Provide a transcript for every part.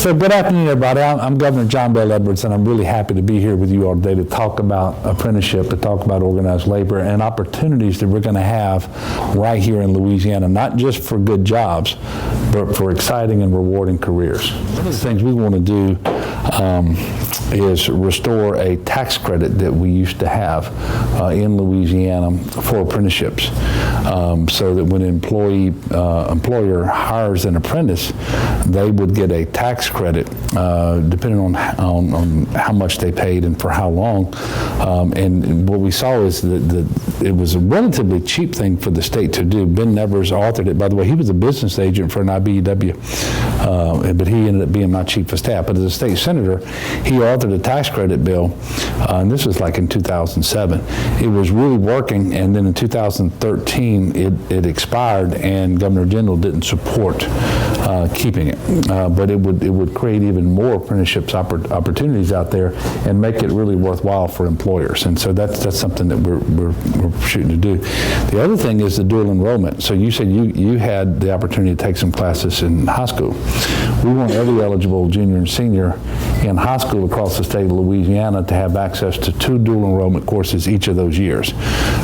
So good afternoon, everybody. I'm Governor John Bell Edwards, and I'm really happy to be here with you all today to talk about apprenticeship, to talk about organized labor and opportunities that we're going to have right here in Louisiana, not just for good jobs, but for exciting and rewarding careers. One of the things we want to do is restore a tax credit that we used to have in Louisiana for apprenticeships, so that when an employer hires an apprentice, they would get a tax credit depending on how much they paid and for how long. And what we saw is that it was a relatively cheap thing for the state to do. Ben Nevers authored it. By the way, he was a business agent for an IBEW, but he ended up being my chief of staff. But as a state senator, he authored a tax credit bill, and this was like in 2007. It was really working, and then in 2013 it expired, and Governor Jindal didn't support keeping it. But it would create even more apprenticeships opportunities out there and make it really worthwhile for employers. And so that's something that we're shooting to do. The other thing is the dual enrollment. So you said you had the opportunity to take some classes in high school. We want every eligible junior and senior in high school across the state of Louisiana to have access to 2 dual enrollment courses each of those years,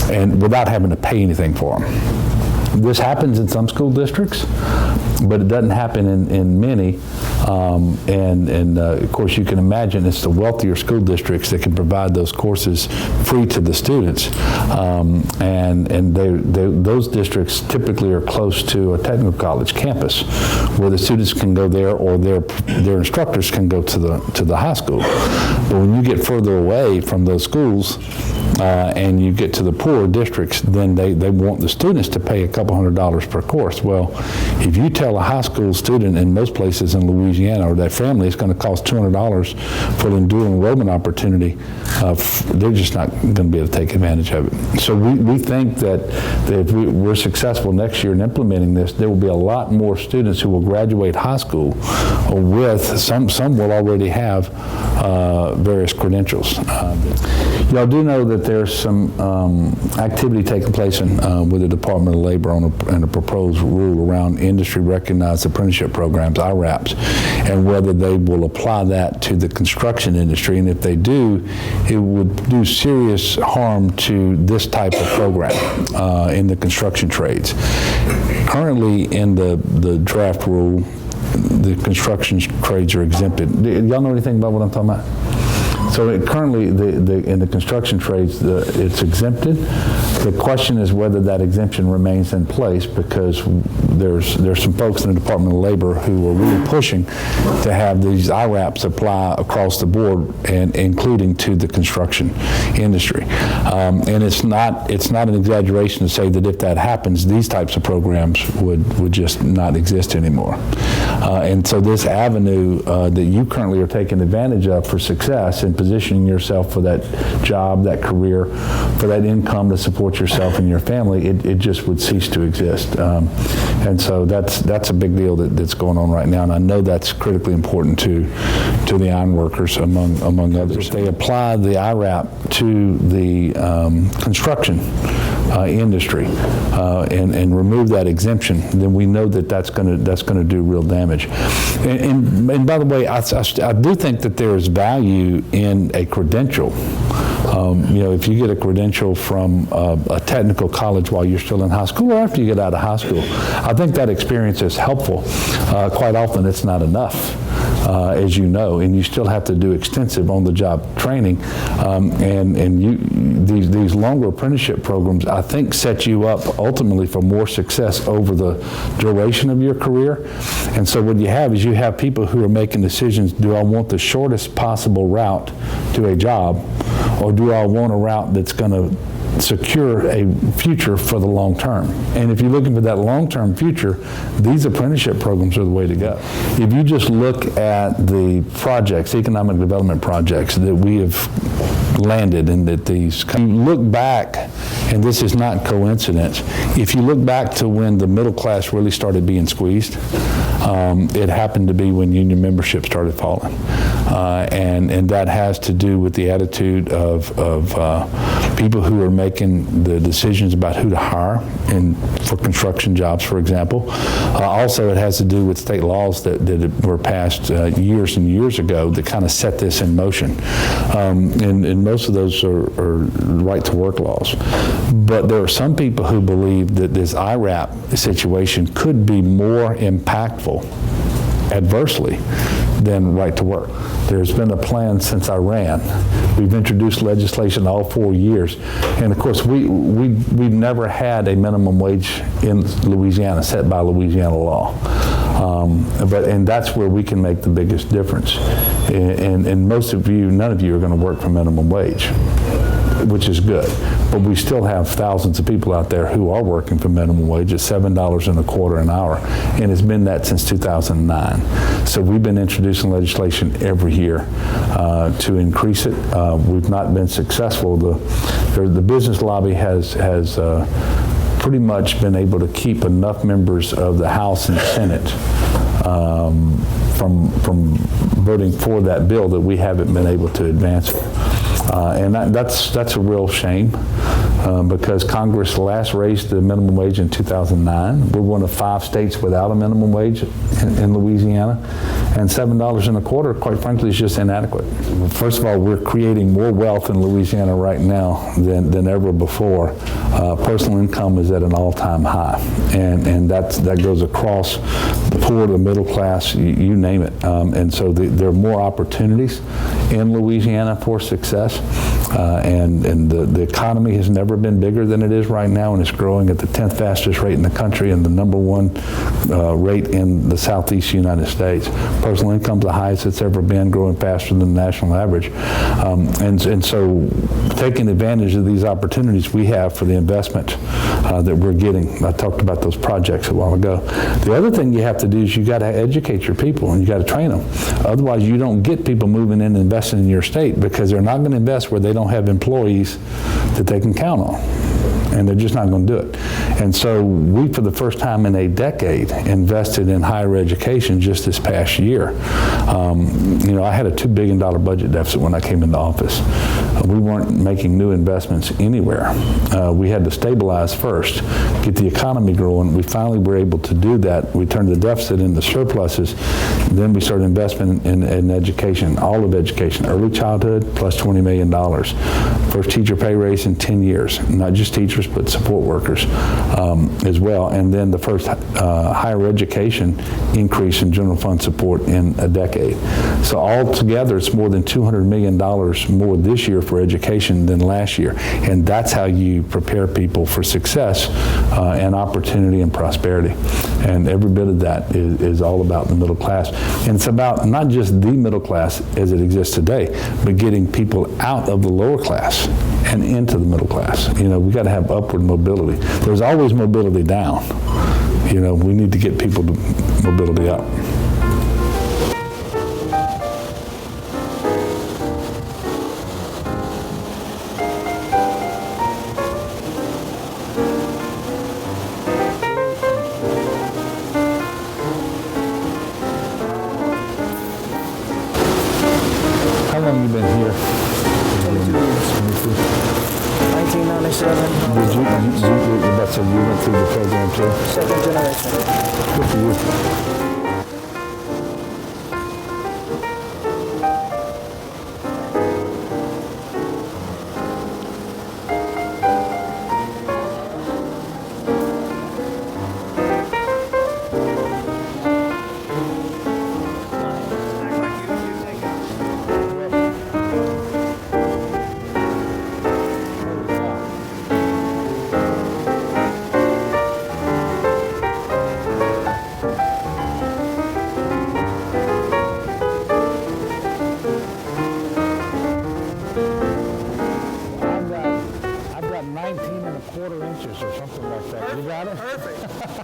and without having to pay anything for them. This happens in some school districts, but it doesn't happen in many. Of course, you can imagine it's the wealthier school districts that can provide those courses free to the students. Those districts typically are close to a technical college campus where the students can go there, or their instructors can go to the high school. But when you get further away from those schools and you get to the poorer districts, then they want the students to pay a couple $100s per course. Well, if you tell a high school student in most places in Louisiana, or that family, it's going to cost $200 for the dual enrollment opportunity, they're just not going to be able to take advantage of it. So we think that if we're successful next year in implementing this, there will be a lot more students who will graduate high school with, some will already have various credentials. Y'all do know that there's some activity taking place with the Department of Labor on a proposed rule around industry-recognized apprenticeship programs, IRAPs, and whether they will apply that to the construction industry. And if they do, it would do serious harm to this type of program in the construction trades. Currently, in the draft rule, the construction trades are exempted. Y'all know anything about what I'm talking about? So currently, in the construction trades, it's exempted. The question is whether that exemption remains in place, because there's some folks in the Department of Labor who are really pushing to have these IRAPs apply across the board, and including to the construction industry. And it's not an exaggeration to say that if that happens, these types of programs would just not exist anymore. And so this avenue that you currently are taking advantage of for success and positioning yourself for that job, that career, for that income to support yourself and your family, it just would cease to exist. And so that's a big deal that's going on right now, and I know that's critically important to the ironworkers, among others. If they apply the IRAP to the construction industry and remove that exemption, then we know that's going to do real damage. And by the way, I do think that there is value in a credential. If you get a credential from a technical college while you're still in high school, or after you get out of high school, I think that experience is helpful. Quite often it's not enough, as you know, and you still have to do extensive on-the-job training. These longer apprenticeship programs, I think, set you up ultimately for more success over the duration of your career. And so what you have is people who are making decisions: do I want the shortest possible route to a job, or do I want a route that's going to secure a future for the long term? And if you're looking for that long-term future, these apprenticeship programs are the way to go. If you just look at the projects, economic development projects that we have landed, and that you look back, and this is not coincidence, if you look back to when the middle class really started being squeezed, it happened to be when union membership started falling. And that has to do with the attitude of people who are making the decisions about who to hire for construction jobs, for example. Also, it has to do with state laws that were passed years and years ago that kind of set this in motion. And most of those are right-to-work laws. But there are some people who believe that this IRAP situation could be more impactful adversely than right to work. There's been a plan since I ran. We've introduced legislation all 4 years. And of course, we've never had a minimum wage in Louisiana set by Louisiana law. And that's where we can make the biggest difference. And most of you, none of you are going to work for minimum wage, which is good. But we still have thousands of people out there who are working for minimum wage at $7.25 an hour, and it's been that since 2009. So we've been introducing legislation every year to increase it. We've not been successful. The business lobby has pretty much been able to keep enough members of the House and Senate from voting for that bill that we haven't been able to advance it. And that's a real shame because Congress last raised the minimum wage in 2009. We're one of 5 states without a minimum wage in Louisiana, and $7.25, quite frankly, is just inadequate. First of all, we're creating more wealth in Louisiana right now than ever before. Personal income is at an all-time high, and that goes across the poor, the middle class, you name it. And so there are more opportunities in Louisiana for success, and the economy has never been bigger than it is right now, and it's growing at the 10th fastest rate in the country and the #1 rate in the southeast United States. Personal income's the highest it's ever been, growing faster than the national average. And so taking advantage of these opportunities we have for the investment that we're getting. I talked about those projects a while ago. The other thing you have to do is you got to educate your people and you got to train them. Otherwise, you don't get people moving in and investing in your state because they're not going to invest where they don't have employees that they can count on. And they're just not going to do it. And so we, for the first time in a decade, invested in higher education just this past year. I had a $2 billion budget deficit when I came into office. We weren't making new investments anywhere. We had to stabilize first, get the economy growing. We finally were able to do that. We turned the deficit into surpluses. Then we started investing in education, all of education, early childhood, plus $20 million. First teacher pay raise in 10 years, not just teachers, but support workers as well. And then the first higher education increase in general fund support in a decade. So altogether, it's more than $200 million more this year for education than last year. And that's how you prepare people for success and opportunity and prosperity. And every bit of that is all about the middle class. And it's about not just the middle class as it exists today, but getting people out of the lower class and into the middle class. We got to have upward mobility. There's always mobility down. We need to get people to mobility up. How long have you been here? 22 years. 1997. That's so you went through the program too? Second generation. Good for you. I've got 19 1/4 inches or something like that. You got it? Perfect.